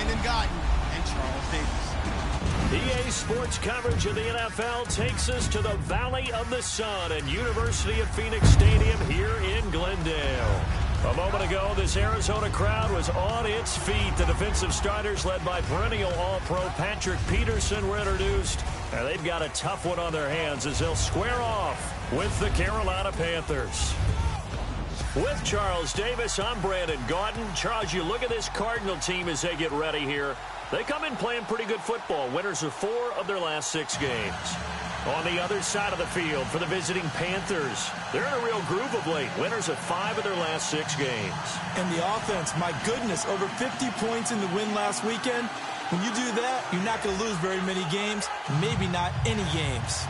Brandon Gaudin and Charles Davis. EA Sports coverage of the NFL takes us to the Valley of the Sun at University of Phoenix Stadium here in Glendale. A moment ago, this Arizona crowd was on its feet. The defensive starters, led by perennial All-Pro Patrick Peterson, were introduced. And they've got a tough one on their hands as they'll square off with the Carolina Panthers. With Charles Davis, I'm Brandon Gaudin. Charles, you look at this Cardinal team as they get ready here. They come in playing pretty good football. Winners of 4 of their last 6 games. On the other side of the field for the visiting Panthers, they're in a real groove of late. Winners of 5 of their last 6 games. And the offense, my goodness, over 50 points in the win last weekend. When you do that, you're not going to lose very many games, maybe not any games.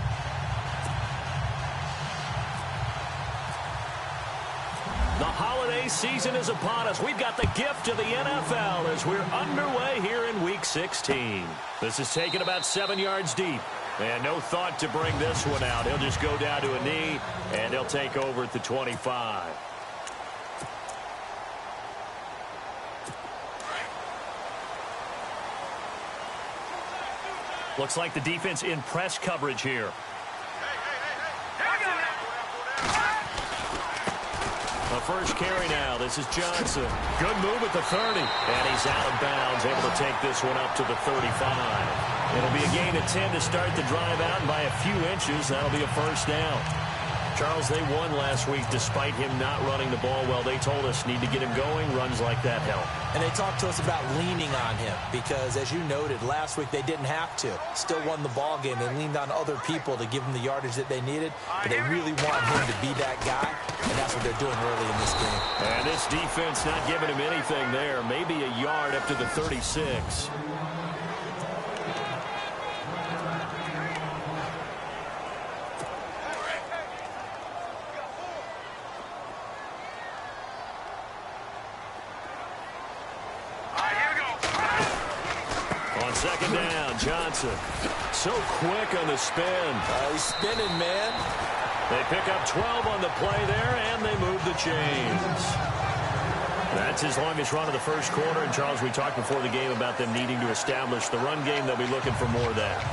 The holiday season is upon us. We've got the gift of the NFL as we're underway here in Week 16. This is taken about 7 yards deep. And no thought to bring this one out. He'll just go down to a knee, and he'll take over at the 25. Looks like the defense in press coverage here. The first carry now. This is Johnson. Good move at the 30. And he's out of bounds, able to take this one up to the 35. It'll be a gain of 10 to start the drive out, and by a few inches, that'll be a first down. Charles, they won last week despite him not running the ball well. They told us need to get him going. Runs like that help. And they talked to us about leaning on him because, as you noted, last week they didn't have to. Still won the ball game. They leaned on other people to give them the yardage that they needed, but they really want him to be that guy, and that's what they're doing early in this game. And this defense not giving him anything there. Maybe a yard up to the 36. Second down, Johnson. So quick on the spin. He's spinning, man. They pick up 12 on the play there, and they move the chains. That's his longest run of the first quarter. And, Charles, we talked before the game about them needing to establish the run game. They'll be looking for more of that.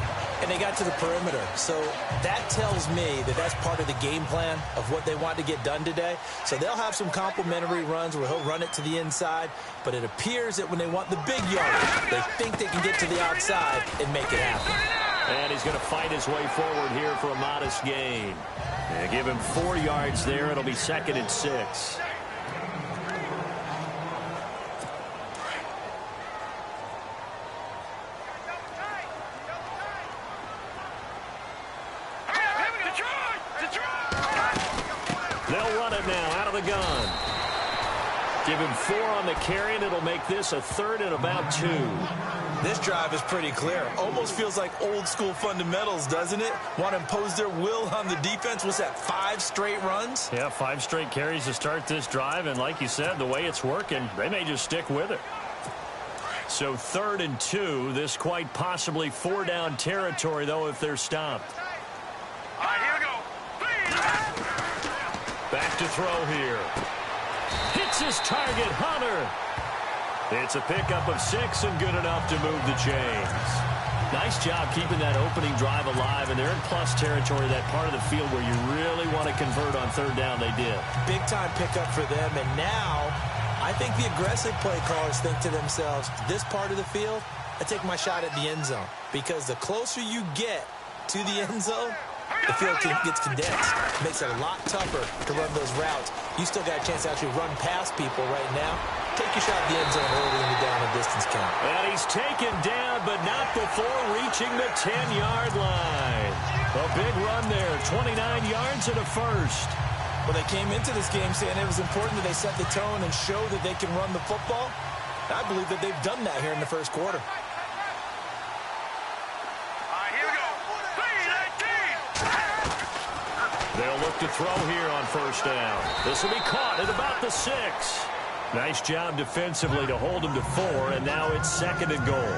And they got to the perimeter. So that tells me that that's part of the game plan of what they want to get done today. So they'll have some complimentary runs where he'll run it to the inside. But it appears that when they want the big yardage, they think they can get to the outside and make it happen. And he's going to fight his way forward here for a modest gain. They give him 4 yards there. It'll be 2nd and 6. They'll run it now out of the gun. Give him 4 on the carry, and it'll make this a 3rd and about 2. This drive is pretty clear. Almost feels like old school fundamentals, doesn't it? Want to impose their will on the defense. What's that, 5 straight runs? Yeah, 5 straight carries to start this drive, and like you said, the way it's working, they may just stick with it. So 3rd and 2, this quite possibly 4-down territory, though, if they're stopped. All right, here we go. Back to throw here. Hits his target, Hunter. It's a pickup of 6 and good enough to move the chains. Nice job keeping that opening drive alive, and they're in plus territory, that part of the field where you really want to convert on 3rd down. They did. Big-time pickup for them, and now I think the aggressive play callers think to themselves, this part of the field, I take my shot at the end zone, because the closer you get to the end zone, the field gets condensed. Makes it a lot tougher to run those routes. You still got a chance to actually run past people right now. Take your shot at the end zone early in the down and distance count. And he's taken down, but not before reaching the 10-yard line. A big run there, 29 yards and a first. Well, they came into this game saying it was important that they set the tone and show that they can run the football. I believe that they've done that here in the first quarter. They'll look to throw here on 1st down. This will be caught at about the 6. Nice job defensively to hold him to 4, and now it's 2nd and goal.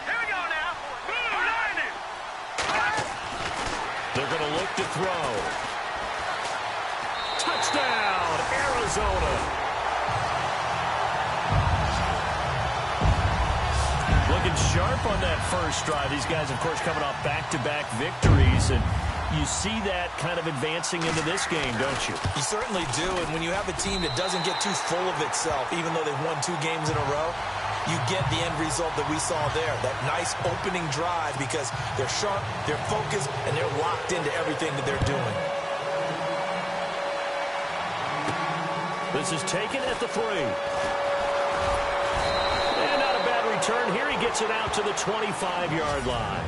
Here we go now. They're going to look to throw. Touchdown, Arizona. Looking sharp on that first drive. These guys, of course, coming off back-to-back victories, and you see that kind of advancing into this game, don't you? You certainly do, and when you have a team that doesn't get too full of itself, even though they've won 2 games in a row, you get the end result that we saw there, that nice opening drive, because they're sharp, they're focused, and they're locked into everything that they're doing. This is taken at the 3. And not a bad return here. He gets it out to the 25-yard line.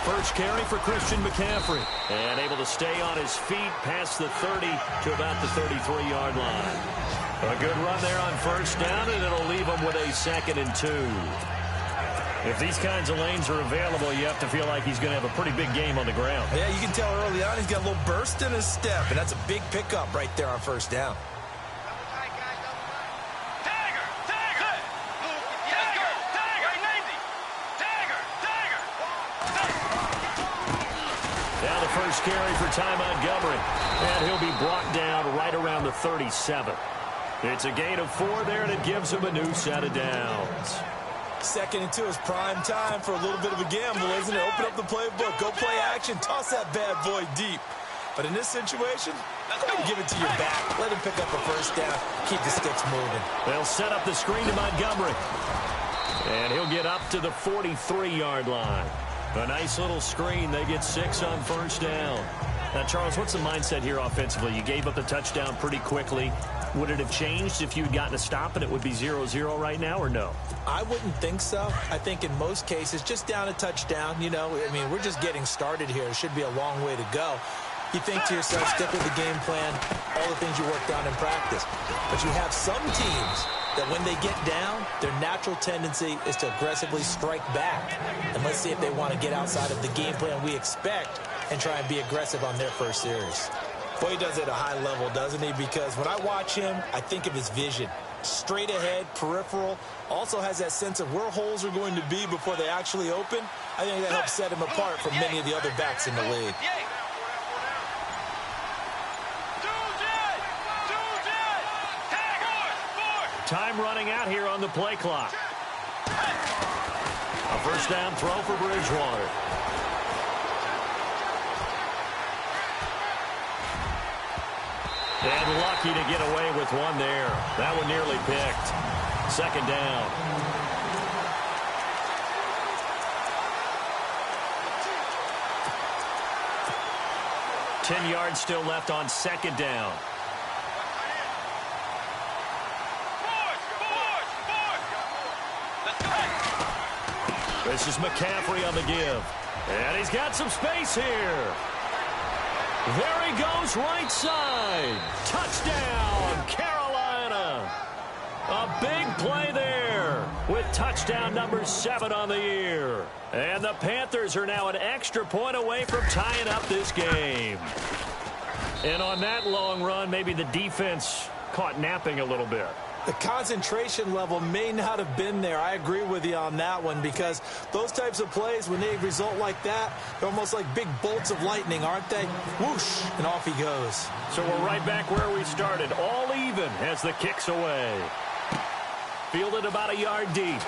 First carry for Christian McCaffrey. And able to stay on his feet past the 30 to about the 33-yard line. A good run there on first down, and it'll leave him with a 2nd and 2. If these kinds of lanes are available, you have to feel like he's going to have a pretty big game on the ground. Yeah, you can tell early on he's got a little burst in his step, and that's a big pickup right there on first down. Now the first carry for Ty Montgomery, and he'll be brought down right around the 37. It's a gain of 4 there, and it gives him a new set of downs. 2nd and 2 is prime time for a little bit of a gamble, isn't it? Open up the playbook, go play action, toss that bad boy deep. But in this situation, go ahead and give it to your back. Let him pick up a first down, keep the sticks moving. They'll set up the screen to Montgomery, and he'll get up to the 43-yard line. A nice little screen. They get 6 on first down. Now, Charles, what's the mindset here offensively? You gave up the touchdown pretty quickly. Would it have changed if you had gotten a stop and it would be 0-0 right now, or no? I wouldn't think so. I think in most cases, just down a touchdown, you know, I mean, we're just getting started here. It should be a long way to go. You think to yourself, stick with the game plan, all the things you worked on in practice. But you have some teams that when they get down, their natural tendency is to aggressively strike back. And let's see if they want to get outside of the game plan we expect and try and be aggressive on their first series. Boy, he does it at a high level, doesn't he? Because when I watch him, I think of his vision. Straight ahead, peripheral, also has that sense of where holes are going to be before they actually open. I think that helps set him apart from many of the other backs in the league. Time running out here on the play clock. A first down throw for Bridgewater. And lucky to get away with one there. That one nearly picked. 2nd down. Ten yards still left on 2nd down. This is McCaffrey on the give. And he's got some space here. There he goes, right side. Touchdown, Carolina. A big play there with touchdown number 7 on the year. And the Panthers are now an extra point away from tying up this game. And on that long run, maybe the defense caught napping a little bit. The concentration level may not have been there. I agree with you on that one, because those types of plays, when they result like that, they're almost like big bolts of lightning, aren't they? Whoosh, and off he goes. So we're right back where we started, all even as the kick's away. Fielded about a yard deep.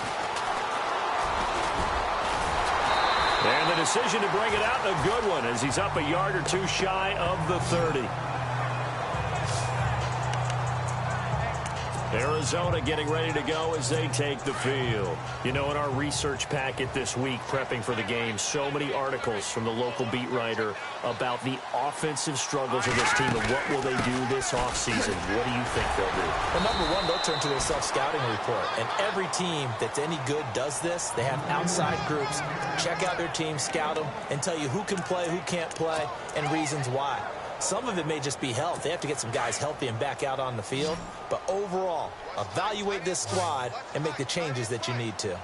And the decision to bring it out, a good one, as he's up a yard or 2 shy of the 30. Arizona getting ready to go as they take the field. You know, in our research packet this week, prepping for the game, so many articles from the local beat writer about the offensive struggles of this team and what will they do this offseason. What do you think they'll do? Well, number one, they'll turn to their self-scouting report. And every team that's any good does this. They have outside groups, check out their team, scout them, and tell you who can play, who can't play, and reasons why. Some of it may just be health. They have to get some guys healthy and back out on the field. But overall, evaluate this squad and make the changes that you need to.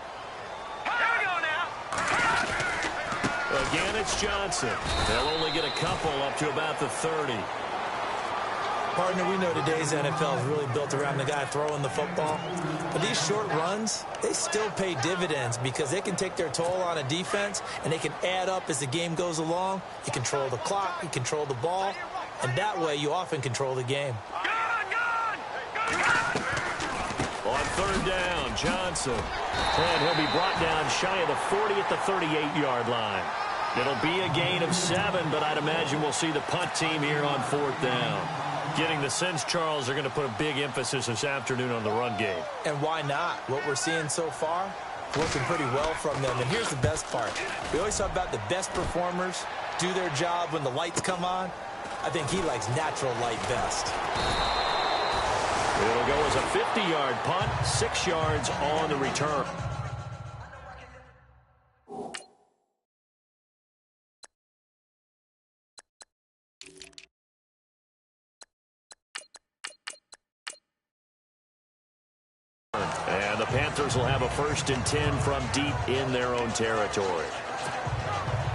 A Again, it's Johnson. They'll only get a couple up to about the 30. Partner, we know today's NFL is really built around the guy throwing the football. But these short runs, they still pay dividends because they can take their toll on a defense, and they can add up as the game goes along. You control the clock, you control the ball, and that way you often control the game. On third down, Johnson. And he'll be brought down shy of the 40 at the 38-yard line. It'll be a gain of 7, but I'd imagine we'll see the punt team here on fourth down. Getting the sense, Charles, they're going to put a big emphasis this afternoon on the run game. And why not? What we're seeing so far, working pretty well from them. And here's the best part. We always talk about the best performers do their job when the lights come on. I think he likes natural light best. It'll go as a 50-yard punt, 6 yards on the return. And the Panthers will have a 1st and 10 from deep in their own territory.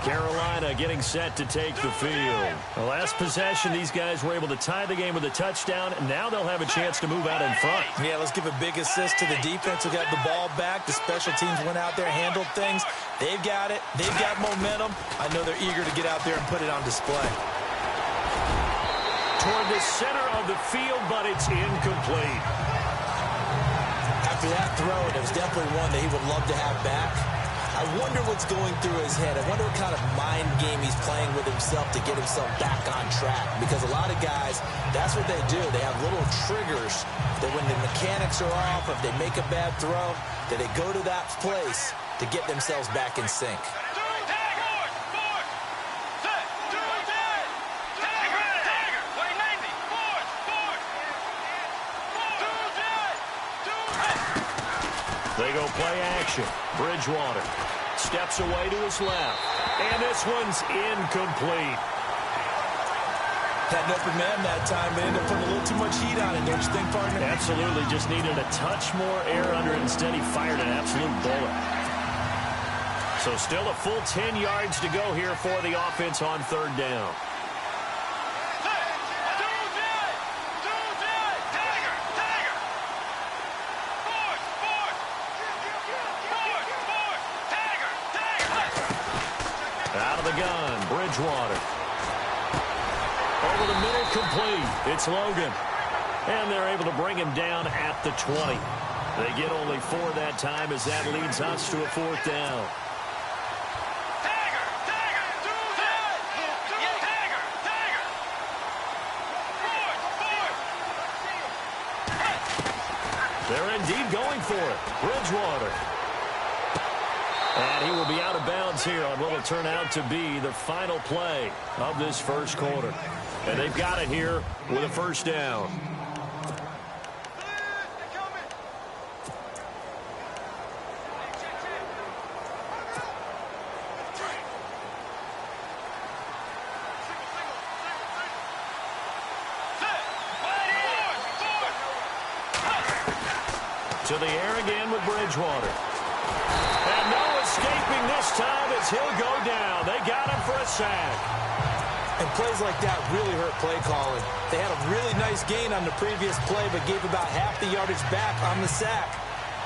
Carolina getting set to take the field. The last possession, these guys were able to tie the game with a touchdown, and now they'll have a chance to move out in front. Yeah, let's give a big assist to the defense who got the ball back. The special teams went out there, handled things. They've got it. They've got momentum. I know they're eager to get out there and put it on display. Toward the center of the field, but it's incomplete. After that throw, it was definitely one that he would love to have back. I wonder what's going through his head. I wonder what kind of mind game he's playing with himself to get himself back on track. Because a lot of guys, that's what they do. They have little triggers that when the mechanics are off, or if they make a bad throw, that they go to that place to get themselves back in sync. They go play action. Bridgewater steps away to his left. And this one's incomplete. Had an open man that time, but ended up putting a little too much heat on it, don't you think, partner? Absolutely. Just needed a touch more air under it. Instead, he fired an absolute bullet. So still a full 10 yards to go here for the offense on third down. Out of the gun, Bridgewater. Over the middle, complete. It's Logan. And they're able to bring him down at the 20. They get only 4 that time as that leads us to a fourth down. They're indeed going for it. Bridgewater. And he will be out of bounds here on what will turn out to be the final play of this first quarter. And they've got it here with a first down. To the air again with Bridgewater. And no escaping this time as he'll go down. They got him for a sack. And plays like that really hurt play calling. They had a really nice gain on the previous play, but gave about half the yardage back on the sack.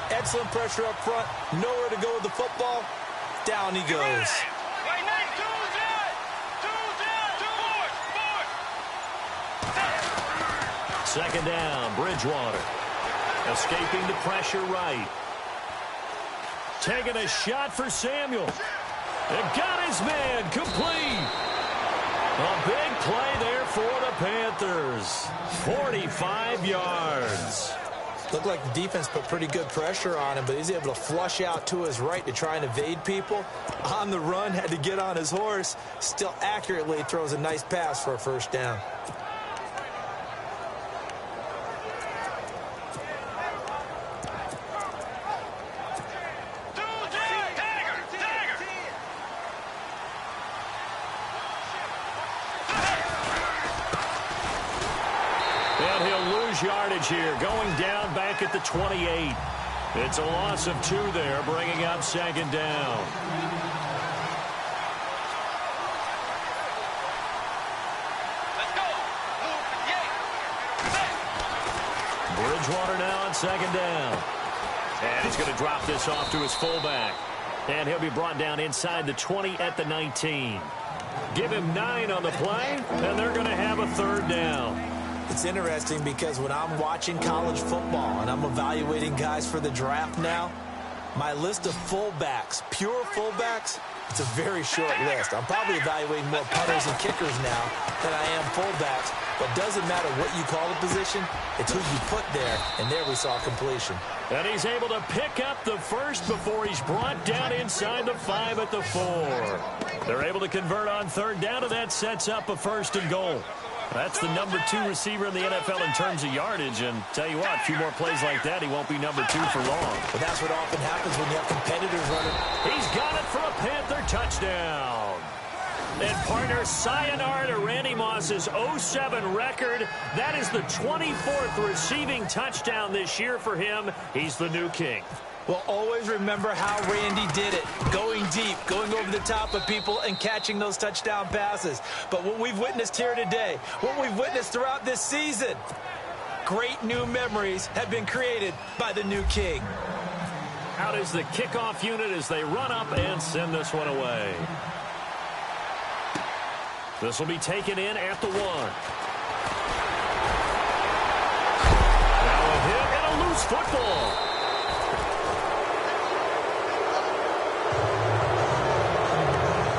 Excellent pressure up front. Nowhere to go with the football. Down he goes. Second down, Bridgewater. Escaping the pressure right. Taking a shot for Samuel. And got his man complete. A big play there for the Panthers. 45 yards. Looked like the defense put pretty good pressure on him, but he's able to flush out to his right to try and evade people. On the run, had to get on his horse. Still accurately throws a nice pass for a first down. Yardage here, going down back at the 28. It's a loss of 2 there, bringing up second down. Bridgewater now on second down. And he's going to drop this off to his fullback. And he'll be brought down inside the 20 at the 19. Give him 9 on the play, and they're going to have a third down. It's interesting because when I'm watching college football and I'm evaluating guys for the draft now, my list of fullbacks, pure fullbacks, it's a very short list. I'm probably evaluating more punters and kickers now than I am fullbacks. But doesn't matter what you call the position, it's who you put there, and there we saw completion. And he's able to pick up the first before he's brought down inside the 5 at the 4. They're able to convert on third down, and that sets up a 1st and goal. That's the number 2 receiver in the NFL in terms of yardage, and tell you what, a few more plays like that, he won't be number 2 for long. But that's what often happens when you have competitors running. He's got it for a Panther touchdown. And partner, sayonara to Randy Moss's 0-7 record. That is the 24th receiving touchdown this year for him. He's the new king. Well, always remember how Randy did it. Going deep, going over the top of people and catching those touchdown passes. But what we've witnessed here today, what we've witnessed throughout this season, great new memories have been created by the new king. Out is the kickoff unit as they run up and send this one away. This will be taken in at the 1. Now a hit and a loose football.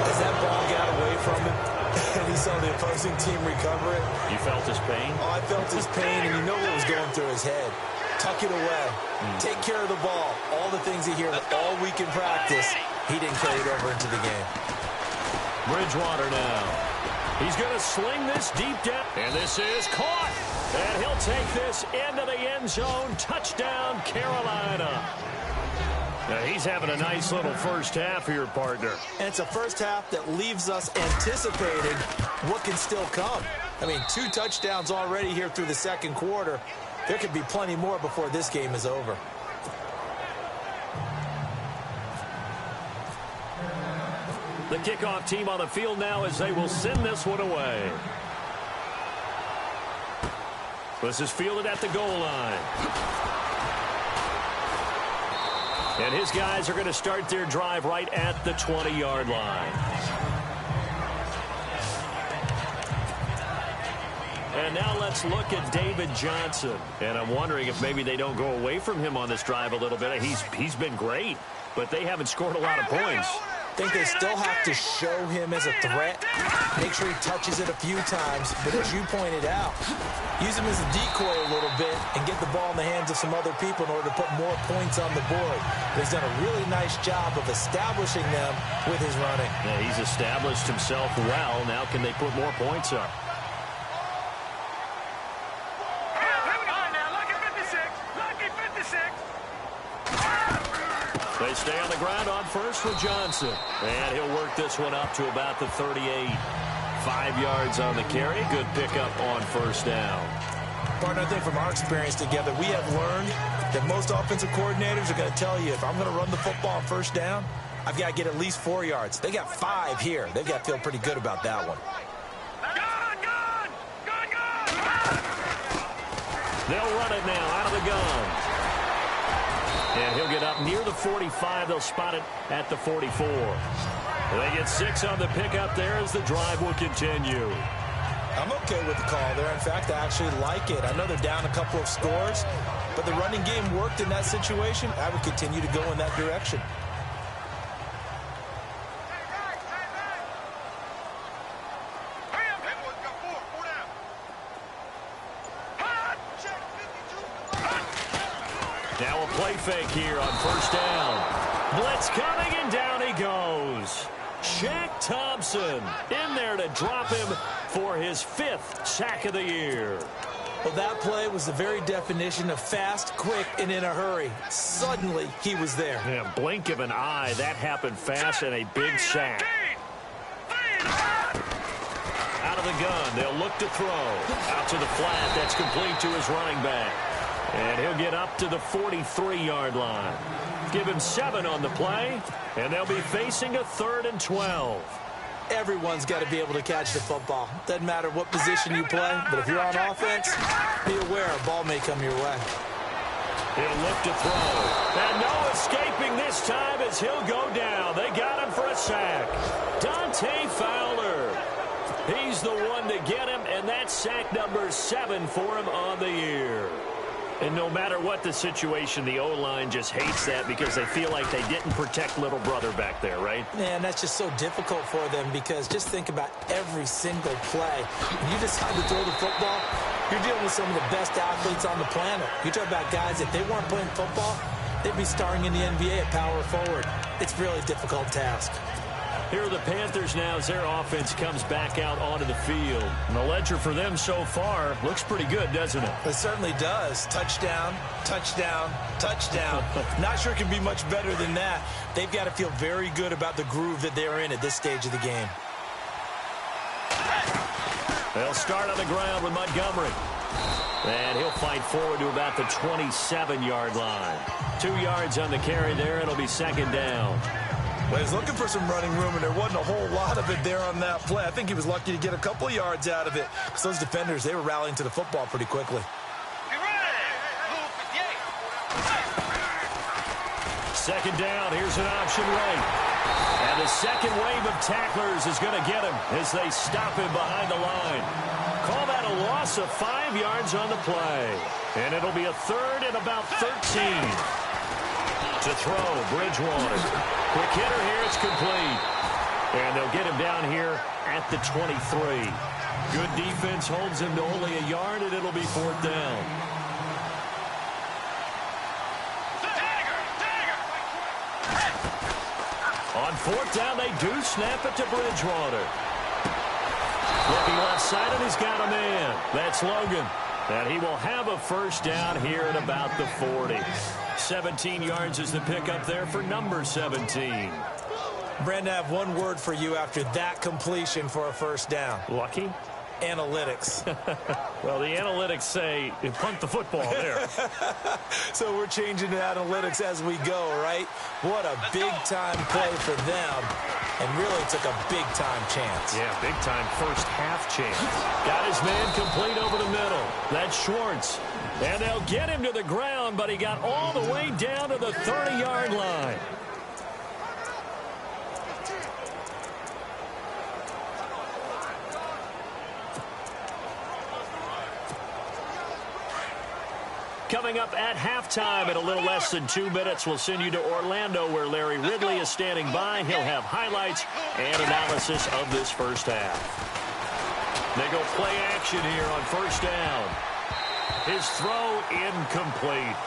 As that ball got away from him, and he saw the opposing team recover it. You felt his pain? Oh, I felt his pain, and you know what was going through his head. Tuck it away. Take care of the ball. All the things he hears all week in practice, he didn't carry it over into the game. Bridgewater now. He's going to sling this deep down. And this is caught. And he'll take this into the end zone. Touchdown, Carolina. Now he's having a nice little first half here, partner. And it's a first half that leaves us anticipating what can still come. I mean, 2 touchdowns already here through the second quarter. There could be plenty more before this game is over. The kickoff team on the field now as they will send this one away. This is fielded at the goal line. And his guys are going to start their drive right at the 20-yard line. And now let's look at David Johnson. And I'm wondering if maybe they don't go away from him on this drive a little bit. He's been great, but they haven't scored a lot of points. I think they still have to show him as a threat. Make sure he touches it a few times. But as you pointed out, use him as a decoy a little bit and get the ball in the hands of some other people in order to put more points on the board. But he's done a really nice job of establishing them with his running. Yeah, he's established himself well. Now can they put more points up? They stay on the ground on first with Johnson. And he'll work this one up to about the 38. 5 yards on the carry. Good pickup on first down. Partner, I think from our experience together, we have learned that most offensive coordinators are going to tell you, if I'm going to run the football on first down, I've got to get at least 4 yards. They got 5 here. They've got to feel pretty good about that one. They'll run it now out of the gun. And he'll get up near the 45. They'll spot it at the 44. They get 6 on the pickup there as the drive will continue. I'm okay with the call there. In fact, I actually like it. I know they're down a couple of scores, but the running game worked in that situation. I would continue to go in that direction. Now a play fake here on first down. Blitz coming, and down he goes. Shaq Thompson in there to drop him for his 5th sack of the year. Well, that play was the very definition of fast, quick, and in a hurry. Suddenly, he was there. Yeah, blink of an eye. That happened fast, and a big sack. Out of the gun, they'll look to throw. Out to the flat, that's complete to his running back. And he'll get up to the 43-yard line. Give him 7 on the play, and they'll be facing a 3rd and 12. Everyone's got to be able to catch the football. Doesn't matter what position you play, but if you're on offense, be aware a ball may come your way. He'll look to throw. And no escaping this time as he'll go down. They got him for a sack. Dante Fowler. He's the one to get him, and that's sack number 7 for him on the year. And no matter what the situation, the O-line just hates that because they feel like they didn't protect little brother back there, right? Man, that's just so difficult for them because just think about every single play. When you decide to throw the football, you're dealing with some of the best athletes on the planet. You talk about guys, if they weren't playing football, they'd be starring in the NBA at power forward. It's a really difficult task. Here are the Panthers now as their offense comes back out onto the field. And the ledger for them so far looks pretty good, doesn't it? It certainly does. Touchdown, touchdown, touchdown. Not sure it can be much better than that. They've got to feel very good about the groove that they're in at this stage of the game. They'll start on the ground with Montgomery. And he'll fight forward to about the 27-yard line. 2 yards on the carry there. It'll be second down. Well, he's looking for some running room, and there wasn't a whole lot of it there on that play. I think he was lucky to get a couple of yards out of it because those defenders, they were rallying to the football pretty quickly. Second down. Here's an option right. And the second wave of tacklers is going to get him as they stop him behind the line. Call that a loss of 5 yards on the play. And it'll be a third and about 13. To throw, Bridgewater. Quick hitter here, it's complete. And they'll get him down here at the 23. Good defense holds him to only a yard, and it'll be fourth down. On fourth down, they do snap it to Bridgewater. Looking left side, and he's got a man. That's Logan. And he will have a first down here at about the 40. 17 yards is the pickup there for number 17. Brandon, I have one word for you after that completion for a first down. Lucky? Analytics. Well, the analytics say punt the football there. So we're changing to analytics as we go, right? What a big-time play for them. And really took a big-time chance. Yeah, big-time first half chance. Got his man complete over the middle. That's Schwartz. And they'll get him to the ground, but he got all the way down to the 30-yard line. Coming up at halftime in a little less than 2 minutes, we'll send you to Orlando where Larry Ridley is standing by. He'll have highlights and analysis of this first half. They go play action here on first down. His throw incomplete.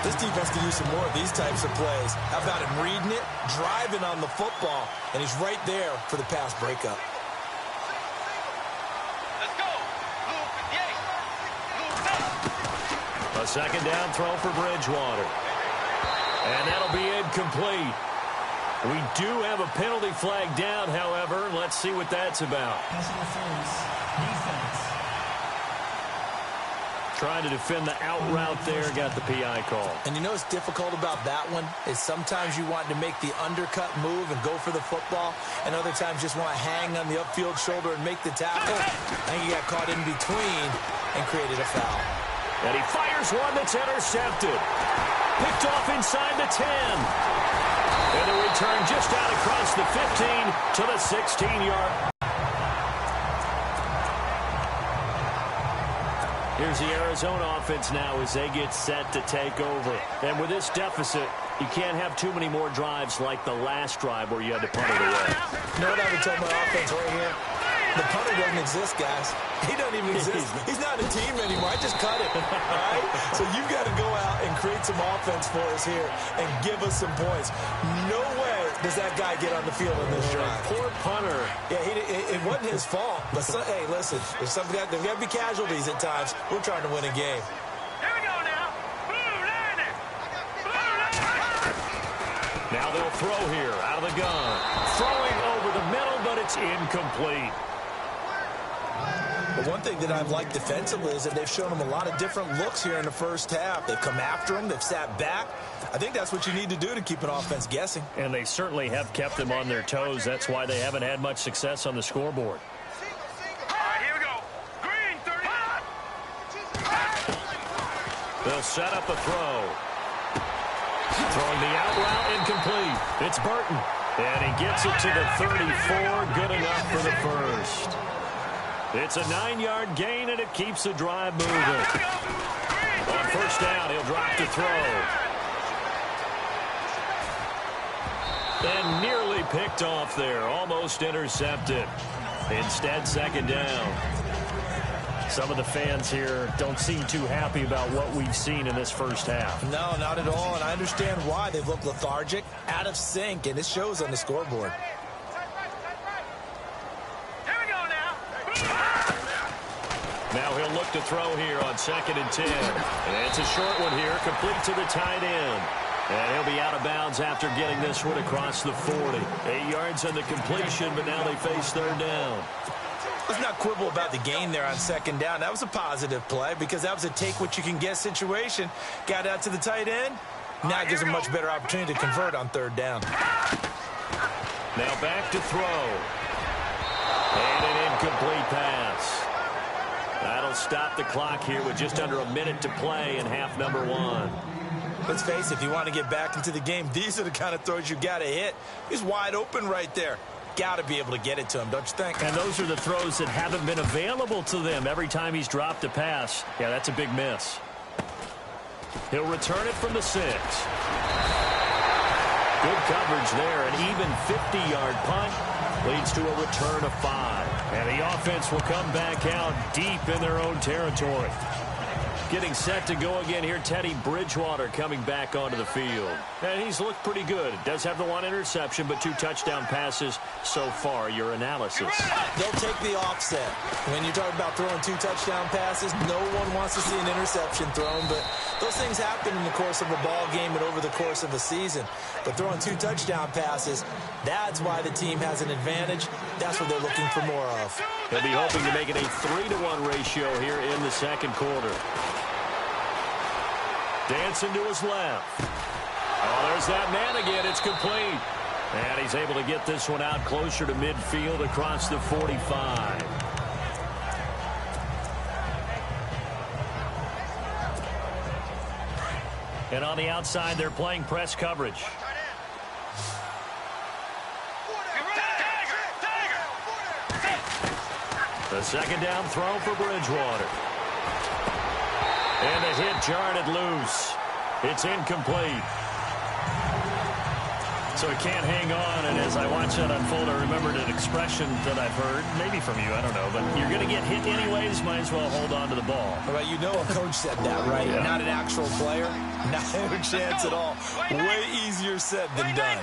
This defense could use some more of these types of plays. How about him reading it, driving on the football, and he's right there for the pass breakup. A second down throw for Bridgewater. And that'll be incomplete. We do have a penalty flag down, however. Let's see what that's about. Trying to defend the out route there, got the PI call. And you know what's difficult about that one is sometimes you want to make the undercut move and go for the football, and other times just want to hang on the upfield shoulder and make the tackle. I think he got caught in between and created a foul. And he fires one that's intercepted. Picked off inside the 10. And the return just out across the 15 to the 16-yard. Here's the Arizona offense now as they get set to take over. And with this deficit, you can't have too many more drives like the last drive where you had to punt it away. You know what I would tell my offense right here? The punter doesn't exist, guys. He doesn't even exist. He's not a team anymore. I just cut it, all right? So you've got to go out and create some offense for us here and give us some points. No way does that guy get on the field in this drive. Poor punter. Yeah, it wasn't his fault. But, hey, listen, there's got to be casualties at times. We're trying to win a game. Here we go now. Now they'll throw here out of the gun. Throwing over the middle, but it's incomplete. But one thing that I've liked defensively is that they've shown them a lot of different looks here in the first half. They've come after them. They've sat back. I think that's what you need to do to keep an offense guessing. And they certainly have kept them on their toes. That's why they haven't had much success on the scoreboard. All right, here we go. Green, 30. They'll set up a throw. Throwing the out route, incomplete. It's Burton. And he gets it to the 34. Good enough for the first. It's a 9-yard gain, and it keeps the drive moving. On first down, he'll drop to throw. And nearly picked off there. Almost intercepted. Instead, second down. Some of the fans here don't seem too happy about what we've seen in this first half. No, not at all, and I understand why. They've looked lethargic, out of sync, and it shows on the scoreboard. Here we go now. Now he'll look to throw here on 2nd and 10. And it's a short one here, complete to the tight end. And he'll be out of bounds after getting this one across the 40. 8 yards on the completion, but now they face third down. Let's not quibble about the gain there on 2nd down. That was a positive play because that was a take-what-you-can-get situation. Got out to the tight end. Now it gives a much better opportunity to convert on 3rd down. Now back to throw. And an incomplete pass. That'll stop the clock here with just under a minute to play in half number 1. Let's face it, if you want to get back into the game, these are the kind of throws you got to hit. He's wide open right there. Got to be able to get it to him, don't you think? And those are the throws that haven't been available to them every time he's dropped a pass. Yeah, that's a big miss. He'll return it from the 6. Good coverage there. An even 50-yard punt leads to a return of 5. And the offense will come back out deep in their own territory. Getting set to go again here, Teddy Bridgewater coming back onto the field. And he's looked pretty good. Does have the 1 interception, but 2 touchdown passes so far. Your analysis. They'll take the offset. When you're talking about throwing 2 touchdown passes, no one wants to see an interception thrown, but those things happen in the course of a ball game and over the course of a season. But throwing 2 touchdown passes, that's why the team has an advantage. That's what they're looking for more of. They'll be hoping to make it a 3-to-1 ratio here in the second quarter. Dancing to his left. Oh, there's that man again. It's complete. And he's able to get this one out closer to midfield across the 45. And on the outside, they're playing press coverage. The second down throw for Bridgewater. And the hit jarred it loose. It's incomplete. So he can't hang on, and as I watch that unfold, I remembered an expression that I've heard, maybe from you, I don't know, but you're going to get hit anyways, might as well hold on to the ball. Well, you know a coach said that, right? Yeah. Not an actual player. Not a chance at all. Way easier said than done.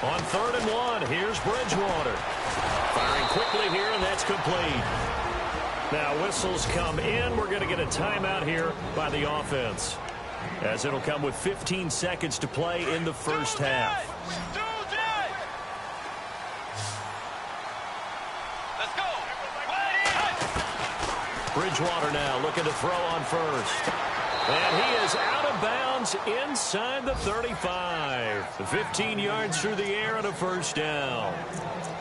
On 3rd and 1, here's Bridgewater. Firing quickly here, and that's complete. Now whistles come in. We're going to get a timeout here by the offense, as it'll come with 15 seconds to play in the first half. Let's go. Bridgewater now looking to throw on first. And he is out of bounds inside the 35. 15 yards through the air and a first down.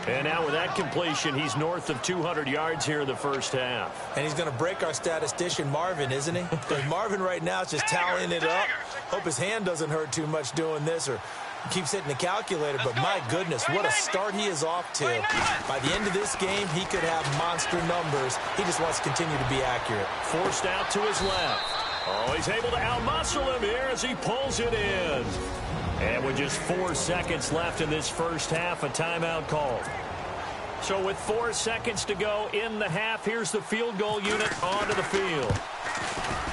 And now with that completion, he's north of 200 yards here in the first half. And he's going to break our statistician, Marvin, isn't he? Because Marvin right now is just tallying it up. Hope his hand doesn't hurt too much doing this or keeps hitting the calculator. But my goodness, what a start he is off to. By the end of this game, he could have monster numbers. He just wants to continue to be accurate. Forced out to his left. Oh, he's able to outmuscle him here as he pulls it in. And with just 4 seconds left in this first half, a timeout called. So with 4 seconds to go in the half, here's the field goal unit onto the field.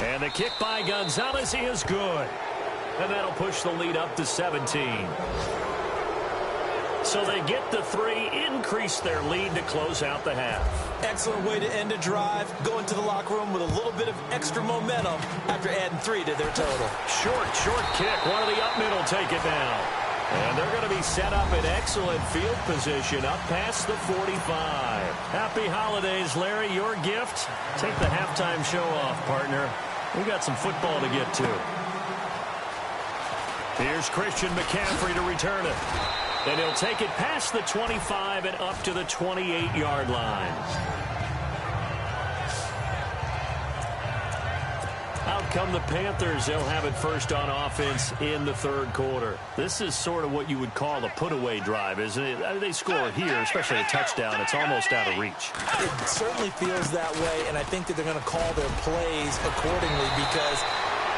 And the kick by Gonzalez is good. And that'll push the lead up to 17. So they get the 3, increase their lead to close out the half. Excellent way to end a drive. Go into the locker room with a little bit of extra momentum after adding 3 to their total. Short kick. One of the up middle take it down. And they're going to be set up in excellent field position up past the 45. Happy holidays, Larry. Your gift? Take the halftime show off, partner. We got some football to get to. Here's Christian McCaffrey to return it. And he'll take it past the 25 and up to the 28-yard line. Out come the Panthers. They'll have it first on offense in the third quarter. This is sort of what you would call a put-away drive, isn't it? I mean, they score here, especially a touchdown. It's almost out of reach. It certainly feels that way, and I think that they're going to call their plays accordingly because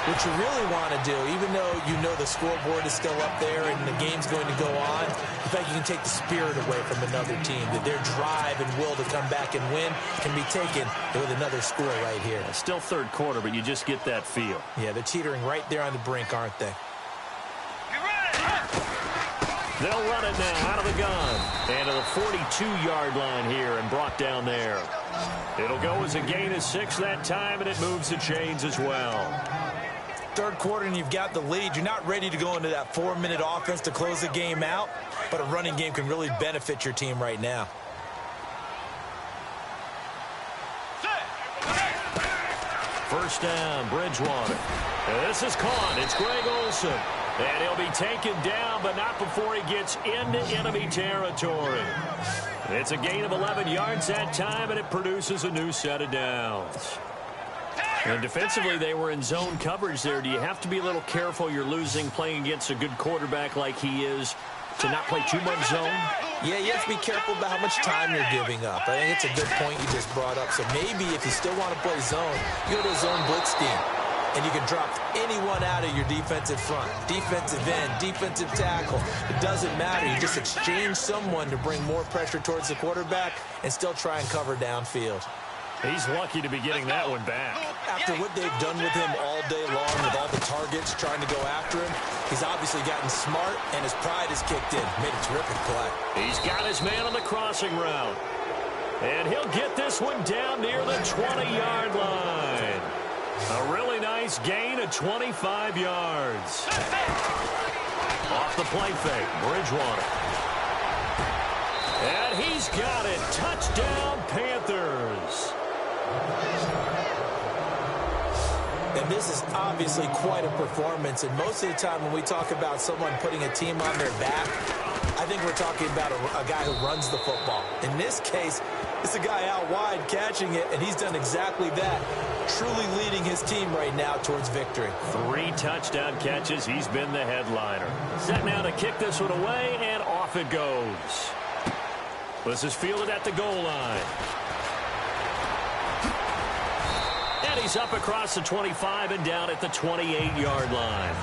what you really want to do, even though you know the scoreboard is still up there and the game's going to go on, in fact, you can take the spirit away from another team, that their drive and will to come back and win can be taken with another score right here. It's still third quarter, but you just get that feel. Yeah, they're teetering right there on the brink, aren't they? They'll run it now out of the gun. And to the 42-yard line here and brought down there. It'll go as a gain of 6 that time, and it moves the chains as well. Third quarter and you've got the lead. You're not ready to go into that 4-minute offense to close the game out, but a running game can really benefit your team right now. First down, Bridgewater. This is caught. It's Greg Olsen. And he'll be taken down, but not before he gets into enemy territory. It's a gain of 11 yards that time, and it produces a new set of downs. And defensively, they were in zone coverage there. Do you have to be a little careful you're losing playing against a good quarterback like he is to not play too much zone? Yeah, you have to be careful about how much time you're giving up. I think it's a good point you just brought up. So maybe if you still want to play zone, you go to a zone blitz scheme. And you can drop anyone out of your defensive front, defensive end, defensive tackle. It doesn't matter. You just exchange someone to bring more pressure towards the quarterback and still try and cover downfield. He's lucky to be getting that one back. After what they've done with him all day long with all the targets trying to go after him, he's obviously gotten smart and his pride has kicked in. Made a terrific play. He's got his man on the crossing route. And he'll get this one down near the 20-yard line. A really nice gain of 25 yards. Off the play fake, Bridgewater. And he's got it. Touchdown, Panthers. And this is obviously quite a performance. And most of the time when we talk about someone putting a team on their back, I think we're talking about a guy who runs the football. In this case, it's a guy out wide catching it, and he's done exactly that, truly leading his team right now towards victory. 3 touchdown catches. He's been the headliner. Set now to kick this one away, and off it goes. This is fielded at the goal line. And he's up across the 25 and down at the 28-yard line.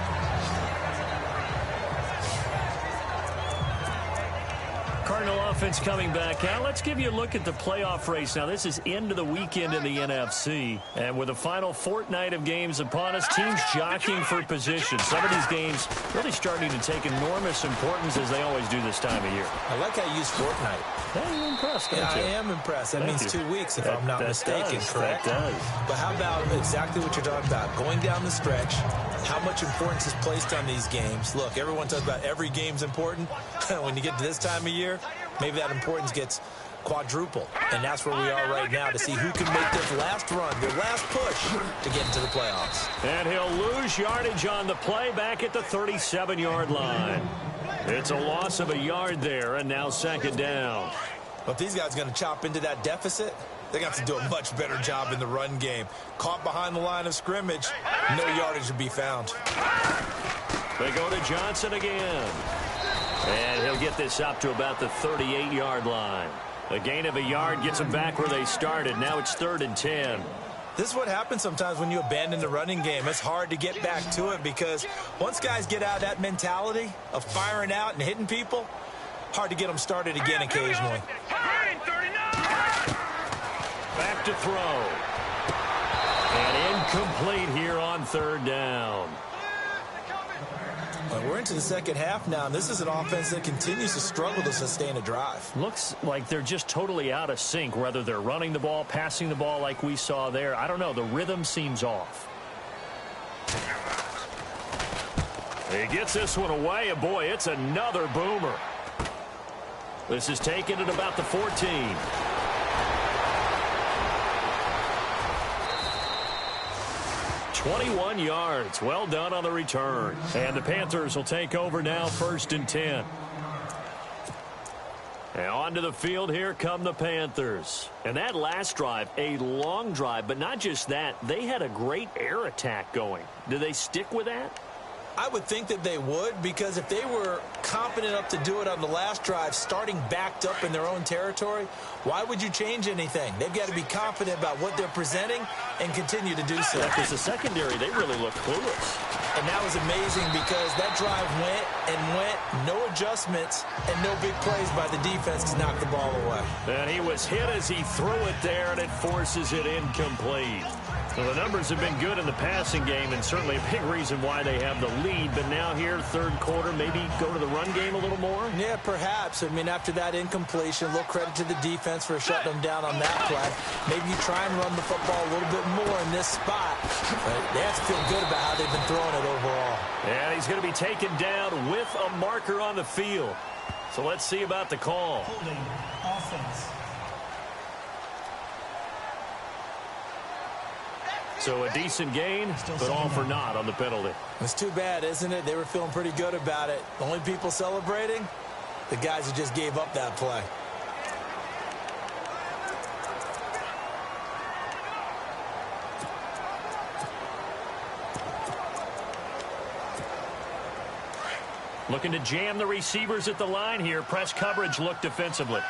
Cardinal offense coming back out. Let's give you a look at the playoff race. Now, this is into the weekend in the NFC. And with the final fortnight of games upon us, teams jockeying for position. Some of these games really starting to take enormous importance as they always do this time of year. I like how you use fortnight. Yeah, you're impressed, don't you? I am impressed. That means 2 weeks, if I'm not mistaken, correct? That does. But how about exactly what you're talking about? Going down the stretch, how much importance is placed on these games. Look, everyone talks about every game's important. When you get to this time of year, maybe that importance gets quadrupled. And that's where we are right now to see who can make their last run, their last push to get into the playoffs. And he'll lose yardage on the play back at the 37-yard line. It's a loss of a yard there, and now second down. Well, if these guys are going to chop into that deficit, they're going to have to do a much better job in the run game. Caught behind the line of scrimmage, no yardage to be found. They go to Johnson again. And he'll get this up to about the 38-yard line. A gain of a yard gets them back where they started. Now it's 3rd and 10. This is what happens sometimes when you abandon the running game. It's hard to get back to it because once guys get out of that mentality of firing out and hitting people, hard to get them started again occasionally. Back to throw. And incomplete here on 3rd down. Well, we're into the second half now, and this is an offense that continues to struggle to sustain a drive. Looks like they're just totally out of sync, whether they're running the ball, passing the ball like we saw there. I don't know. The rhythm seems off. He gets this one away, and boy, it's another boomer. This is taken at about the 14. "21 yards. Well done on the return. And the Panthers will take over now, 1st and 10. And onto the field, here come the Panthers. And that last drive, a long drive, but not just that, they had a great air attack going. Do they stick with that? I would think that they would, because if they were confident enough to do it on the last drive, starting backed up in their own territory, why would you change anything? They've got to be confident about what they're presenting and continue to do so. Because the secondary, they really look clueless. And that was amazing because that drive went and went, no adjustments, and no big plays by the defense to knock the ball away. And he was hit as he threw it there, and it forces it incomplete. Well, the numbers have been good in the passing game, and certainly a big reason why they have the lead. But now here, third quarter, maybe go to the run game a little more? Yeah, perhaps. I mean, after that incompletion, a little credit to the defense for shutting them down on that play. Maybe you try and run the football a little bit more in this spot. But they have to feel good about how they've been throwing it overall. And he's going to be taken down with a marker on the field. So let's see about the call. Holding offense. So a decent gain, but all for naught on the penalty. It's too bad, isn't it? They were feeling pretty good about it. The only people celebrating, the guys who just gave up that play. Looking to jam the receivers at the line here. Press coverage look defensively.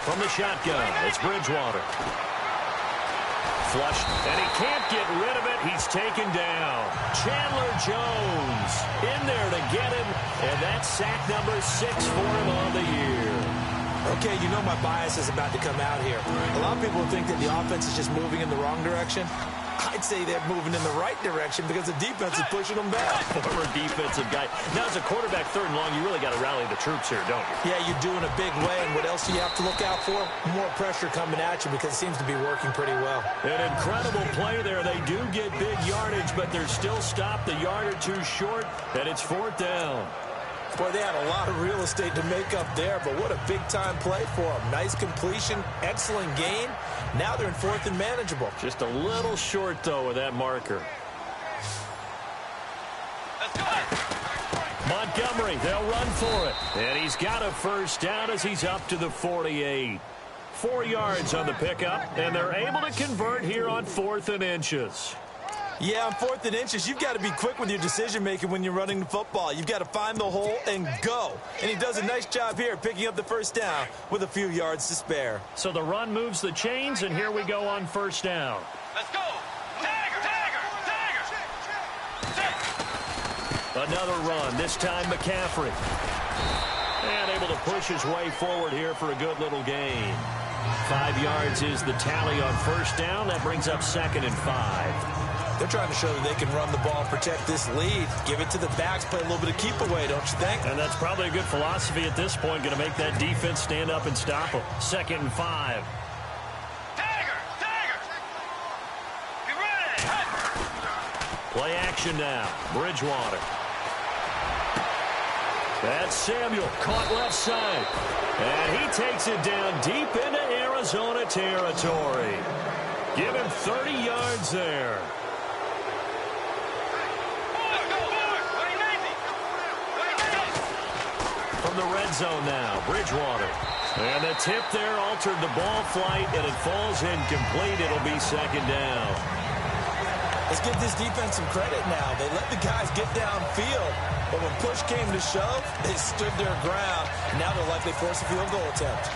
From the shotgun, it's Bridgewater. Flush, and he can't get rid of it. He's taken down. Chandler Jones in there to get him, and that's sack number 6 for him on the year. Okay, you know my bias is about to come out here. A lot of people think that the offense is just moving in the wrong direction. I'd say they're moving in the right direction because the defense is pushing them back. Former defensive guy. Now, as a quarterback, third and long, you really got to rally the troops here, don't you? Yeah, you do in a big way. And what else do you have to look out for? More pressure coming at you because it seems to be working pretty well. An incredible play there. They do get big yardage, but they're still stopped a yard or two short, and it's 4th down. Boy, they had a lot of real estate to make up there, but what a big-time play for them. Nice completion, excellent gain. Now they're in 4th and manageable. Just a little short, though, with that marker. Montgomery, they'll run for it. And he's got a first down as he's up to the 48. 4 yards on the pickup, and they're able to convert here on 4th and inches. Yeah, on 4th and inches, you've got to be quick with your decision-making when you're running the football. You've got to find the hole and go. And he does a nice job here picking up the first down with a few yards to spare. So the run moves the chains, and here we go on first down. Let's go. Tiger, Tiger, Tiger. Another run, this time McCaffrey. And able to push his way forward here for a good little gain. 5 yards is the tally on first down. That brings up 2nd and 5. They're trying to show that they can run the ball and protect this lead. Give it to the backs, play a little bit of keep away, don't you think? And that's probably a good philosophy at this point. Going to make that defense stand up and stop them. 2nd and 5. Tiger, Tiger. Get ready. Play action now. Bridgewater. That's Samuel, caught left side. And he takes it down deep into Arizona territory. Give him 30 yards there. From the red zone now, Bridgewater. And the tip there altered the ball flight, and it falls incomplete. It'll be 2nd down. Let's give this defense some credit now. They let the guys get downfield, but when push came to shove, they stood their ground. Now they'll likely force a field goal attempt.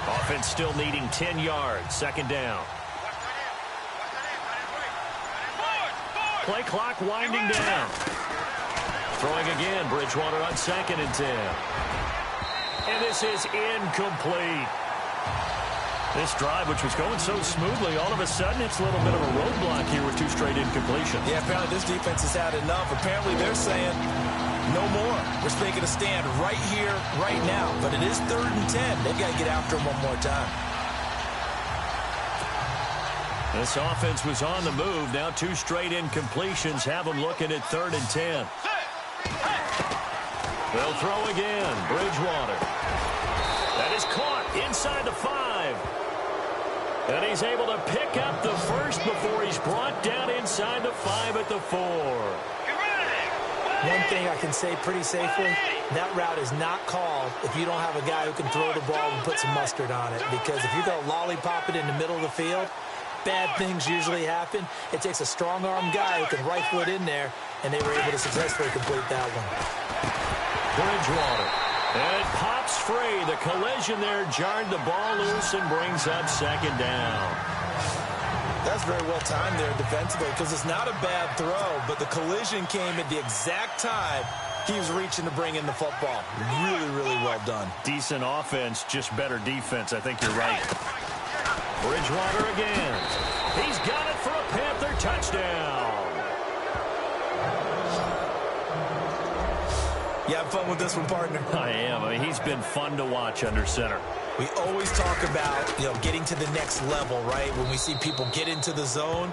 Offense still needing 10 yards. 2nd down. Play clock winding down. Throwing again, Bridgewater on 2nd and 10. And this is incomplete. This drive, which was going so smoothly, all of a sudden it's a little bit of a roadblock here with 2 straight incompletions. Yeah, apparently this defense has had enough. Apparently they're saying no more. We're making a stand right here, right now. But it is 3rd and 10. They've got to get after him one more time. This offense was on the move. Now 2 straight incompletions have them looking at 3rd and 10. They'll throw again. Bridgewater. That is caught inside the 5. And he's able to pick up the first before he's brought down inside the 5 at the 4. One thing I can say pretty safely, that route is not called if you don't have a guy who can throw the ball and put some mustard on it. Because if you're going to lollipop it in the middle of the field, bad things usually happen. It takes a strong-arm guy who can rifle it in there, and they were able to successfully complete that one. Bridgewater. And it pops free. The collision there jarred the ball loose and brings up second down. That's very well timed there defensively because it's not a bad throw, but the collision came at the exact time he was reaching to bring in the football. Really, really well done. Decent offense, just better defense. I think you're right. Bridgewater again. He's got it for a Panther touchdown. You have fun with this one, partner? I am. I mean, he's been fun to watch under center. We always talk about, getting to the next level, right? When we see people get into the zone,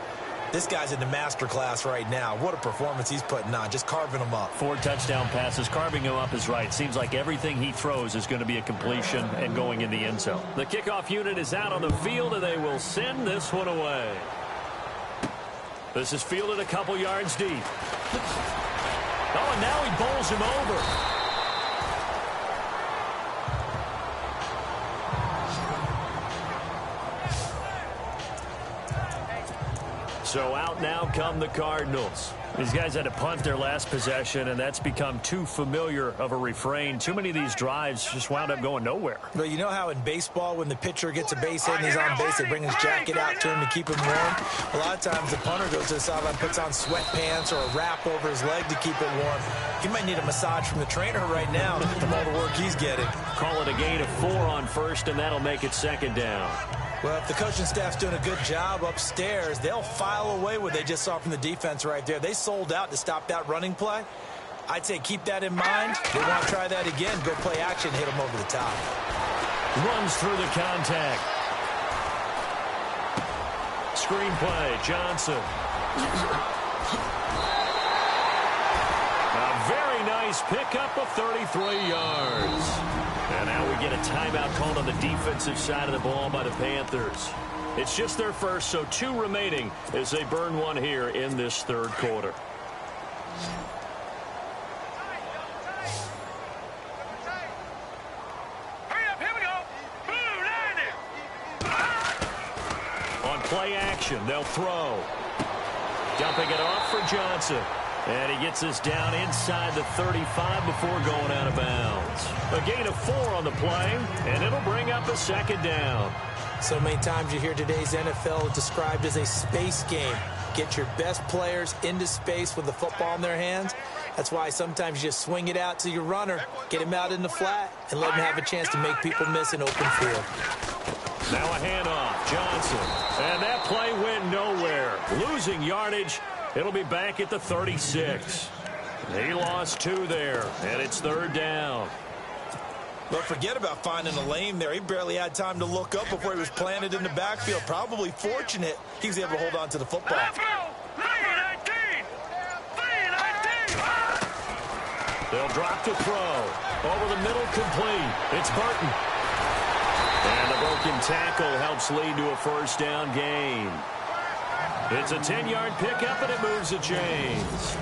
this guy's in the master class right now. What a performance he's putting on, just carving them up. 4 touchdown passes. Carving him up is right. Seems like everything he throws is going to be a completion and going in the end zone. The kickoff unit is out on the field, and they will send this one away. This is fielded a couple yards deep. Oh, and now he bowls him over. So out now come the Cardinals. These guys had to punt their last possession, and that's become too familiar of a refrain. Too many of these drives just wound up going nowhere. But you know how in baseball, when the pitcher gets a base hit and he's on base, they bring his jacket out to him to keep him warm? A lot of times the punter goes to the sideline, puts on sweatpants or a wrap over his leg to keep it warm. He might need a massage from the trainer right now from all the work he's getting. Call it a gain of 4 on first, and that'll make it second down. Well, if the coaching staff's doing a good job upstairs, they'll file away what they just saw from the defense right there. They sold out to stop that running play. I'd say keep that in mind. They want to try that again. Go play action, hit them over the top. Runs through the contact. Screen play, Johnson. A very nice pickup of 33 yards. And now we get a timeout called on the defensive side of the ball by the Panthers. It's just their first, so 2 remaining as they burn one here in this third quarter. Hurry up, here we go. Blue, line it. On play action, they'll throw. Dumping it off for Johnson. And he gets this down inside the 35 before going out of bounds. A gain of 4 on the play, and it'll bring up a second down. So many times you hear today's NFL described as a space game. Get your best players into space with the football in their hands. That's why sometimes you just swing it out to your runner, get him out in the flat, and let him have a chance to make people miss an open field. Now a handoff, Johnson. And that play went nowhere. Losing yardage. It'll be back at the 36. He lost 2 there, and it's third down. But forget about finding a lane there. He barely had time to look up before he was planted in the backfield. Probably fortunate he was able to hold on to the football. Let's go. 3-19. 3-19. They'll drop to throw. Over the middle, complete. It's Burton. And the broken tackle helps lead to a first down gain. It's a 10-yard pickup, and it moves the chains.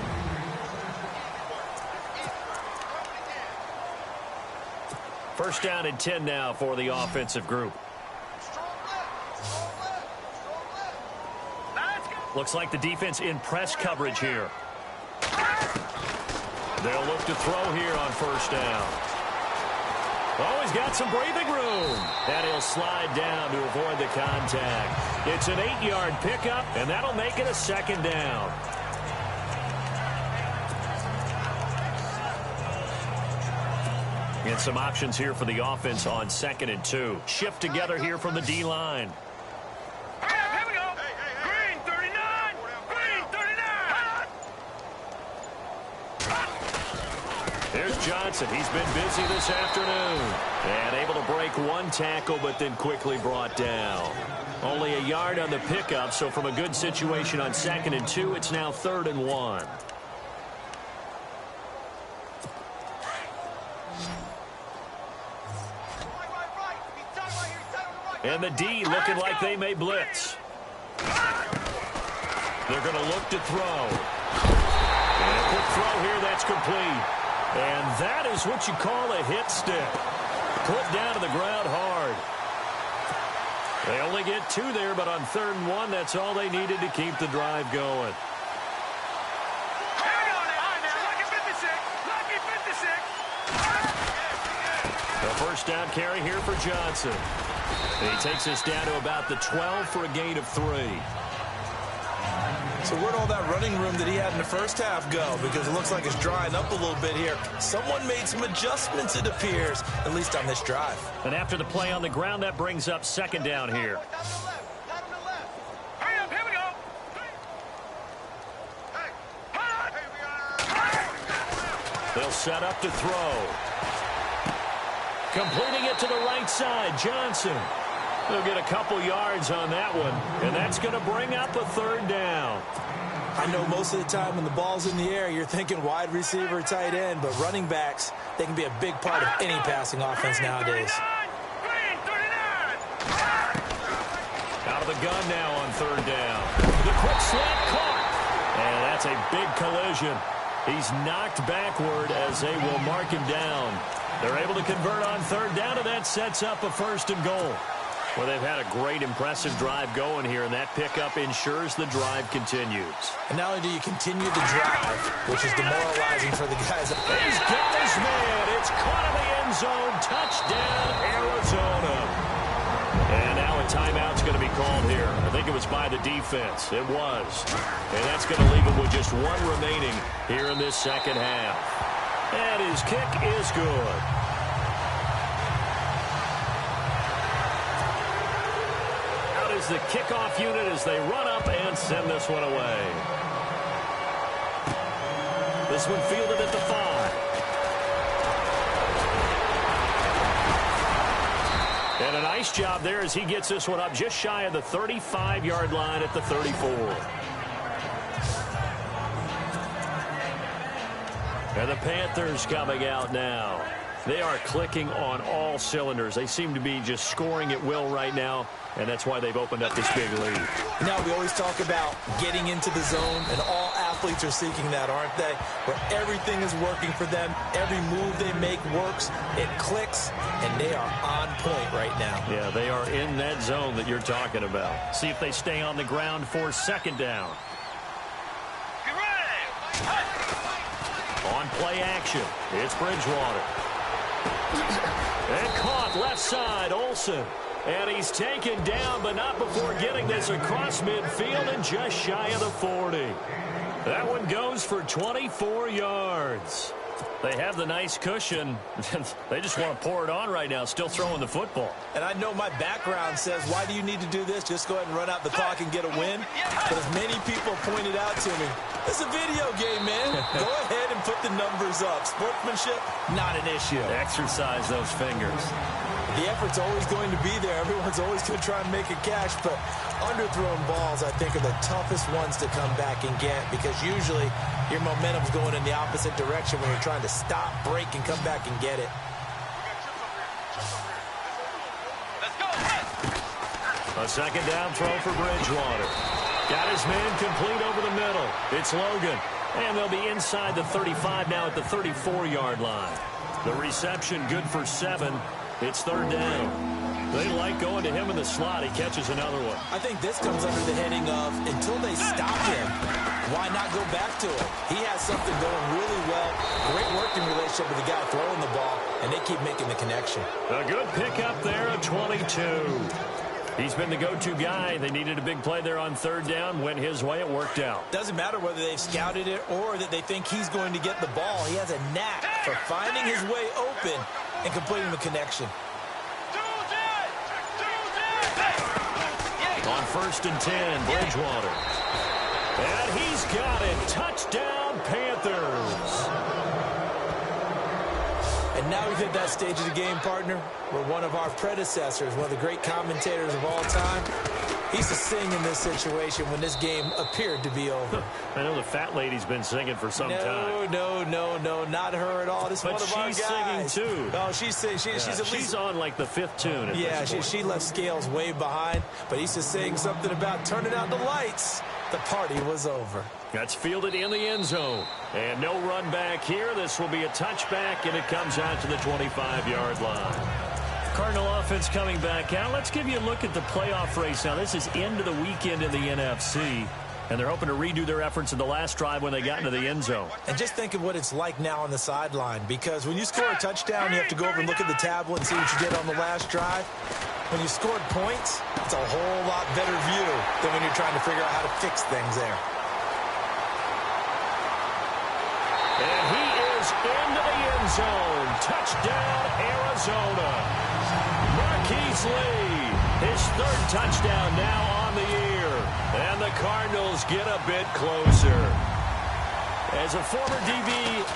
First down and 10 now for the offensive group. Looks like the defense in press coverage here. They'll look to throw here on first down. Oh, he's got some breathing room. And he'll slide down to avoid the contact. It's an 8-yard pickup, and that'll make it a second down. And some options here for the offense on 2nd and 2. Shift together here from the D-line. Here we go. Green 39. Green 39. Here's Johnson. He's been busy this afternoon. And able to break 1 tackle, but then quickly brought down. Only a yard on the pickup, so from a good situation on 2nd and 2, it's now 3rd and 1. And the D looking like they may blitz. They're going to look to throw. And a quick throw here, that's complete. And that is what you call a hit stick. Put down to the ground hard. They only get 2 there, but on 3rd and 1, that's all they needed to keep the drive going. The first down carry here for Johnson. He takes us down to about the 12 for a gain of 3. So where'd all that running room that he had in the first half go? Because it looks like it's drying up a little bit here. Someone made some adjustments, it appears, at least on this drive. And after the play on the ground, that brings up 2nd down here. Hurry up, here we go. They'll set up to throw. Completing it to the right side, Johnson. They'll get a couple yards on that one, and that's going to bring up a 3rd down. I know most of the time when the ball's in the air, you're thinking wide receiver, tight end, but running backs, they can be a big part of any passing offense nowadays. Out of the gun now on 3rd down. The quick slant caught, and that's a big collision. He's knocked backward as they will mark him down. They're able to convert on 3rd down, and that sets up a 1st and goal. Well, they've had a great, impressive drive going here, and that pickup ensures the drive continues. And not only do you continue the drive, which is demoralizing for the guys. He's got his man. It's caught in the end zone. Touchdown, Arizona. And now a timeout's going to be called here. I think it was by the defense. It was. And that's going to leave them with just 1 remaining here in this 2nd half. And his kick is good. The kickoff unit as they run up and send this one away. This one fielded at the 5. And a nice job there as he gets this one up just shy of the 35-yard line at the 34. And the Panthers coming out now. They are clicking on all cylinders. They seem to be just scoring at will right now, and that's why they've opened up this big lead. Now, we always talk about getting into the zone, and all athletes are seeking that, aren't they? Where everything is working for them. Every move they make works. It clicks, and they are on point right now. Yeah, they are in that zone that you're talking about. See if they stay on the ground for 2nd down. Get ready. On play action, it's Bridgewater. And caught left side, Olsen. And he's taken down, but not before getting this across midfield and just shy of the 40. That one goes for 24 yards. They have the nice cushion. They just want to pour it on right now, still throwing the football. And I know my background says, why do you need to do this? Just go ahead and run out the clock and get a win. But as many people pointed out to me, it's a video game, man. Go ahead and put the numbers up. Sportsmanship, not an issue. Exercise those fingers. The effort's always going to be there. Everyone's always going to try and make a catch, but underthrown balls, I think, are the toughest ones to come back and get because usually your momentum's going in the opposite direction when you're trying to stop, break, and come back and get it. Let's go. A 2nd down throw for Bridgewater. Got his man complete over the middle. It's Logan. And they'll be inside the 35 now at the 34-yard line. The reception good for 7. It's 3rd down. They like going to him in the slot. He catches another one. I think this comes under the heading of until they stop him, why not go back to it? He has something going really well. Great working relationship with the guy throwing the ball, and they keep making the connection. A good pickup there at 22. He's been the go-to guy. They needed a big play there on 3rd down. Went his way. It worked out. Doesn't matter whether they've scouted it or that they think he's going to get the ball. He has a knack for finding his way open and completing the connection. On 1st and 10, Bridgewater. And he's got it. Touchdown, Panthers. And now we've hit that stage of the game, partner, where one of our predecessors, one of the great commentators of all time, He used to sing in this situation when this game appeared to be over. I know the fat lady's been singing for some time. No, not her at all. This is one of our guys. But she's singing, too. Oh, she's singing. She's at least... She's on, like, the 5th tune at Yeah, this point. she left Scales way behind, but he used to sing something about turning out the lights. The party was over. That's fielded in the end zone. And no run back here. This will be a touchback, and it comes out to the 25-yard line. Cardinal offense coming back out. Let's give you a look at the playoff race now. This is end of the weekend in the NFC, and they're hoping to redo their efforts in the last drive when they got into the end zone. And just think of what it's like now on the sideline, because when you score a touchdown, you have to go over and look at the tablet and see what you did on the last drive. When you scored points, it's a whole lot better view than when you're trying to figure out how to fix things there. And he is into the end zone. Touchdown, Arizona. Marquise Lee, his 3rd touchdown now on the year. And the Cardinals get a bit closer. As a former DB,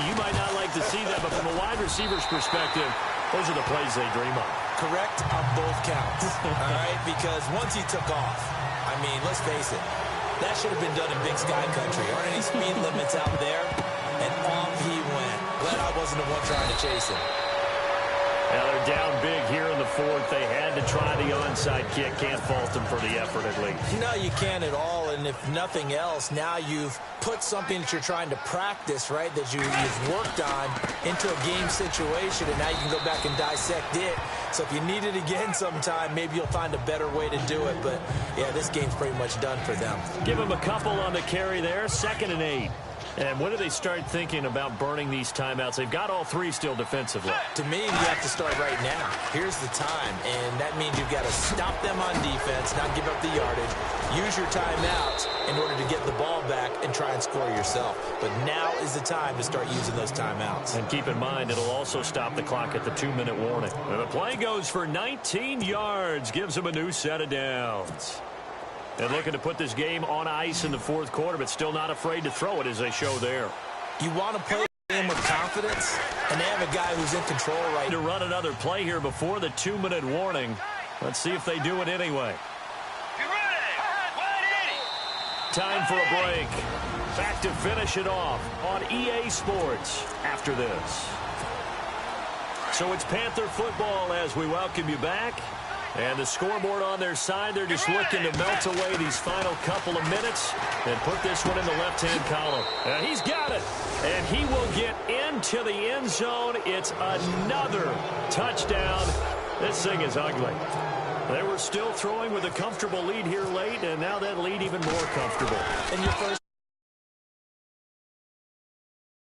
you might not like to see that, but from a wide receiver's perspective, those are the plays they dream of. Correct on both counts, all right? Because once he took off, I mean, let's face it, that should have been done in Big Sky Country. Aren't any speed limits out there? And off he went. Glad I wasn't the one trying to chase him. Now they're down big here in the 4th. They had to try the onside kick. Can't fault them for the effort at least. No, you can't at all. And if nothing else, now you've put something that you're trying to practice, right, that you've worked on into a game situation, and now you can go back and dissect it. So if you need it again sometime, maybe you'll find a better way to do it. But, yeah, this game's pretty much done for them. Give them a couple on the carry there. 2nd and 8. And when do they start thinking about burning these timeouts? They've got all 3 still defensively. To me, you have to start right now. Here's the time, and that means you've got to stop them on defense, not give up the yardage, use your timeouts in order to get the ball back and try and score yourself. But now is the time to start using those timeouts. And keep in mind, it'll also stop the clock at the 2-minute warning. And the play goes for 19 yards, gives them a new set of downs. And looking to put this game on ice in the 4th quarter, but still not afraid to throw it as they show there. You want to play the game with confidence, and they have a guy who's in control right now. To run another play here before the 2-minute warning. Let's see if they do it anyway. Time for a break. Back to finish it off on EA Sports after this. So it's Panther football as we welcome you back. And the scoreboard on their side, they're just looking to melt away these final couple of minutes and put this one in the left-hand column. And he's got it. And he will get into the end zone. It's another touchdown. This thing is ugly. They were still throwing with a comfortable lead here late, and now that lead even more comfortable. And your first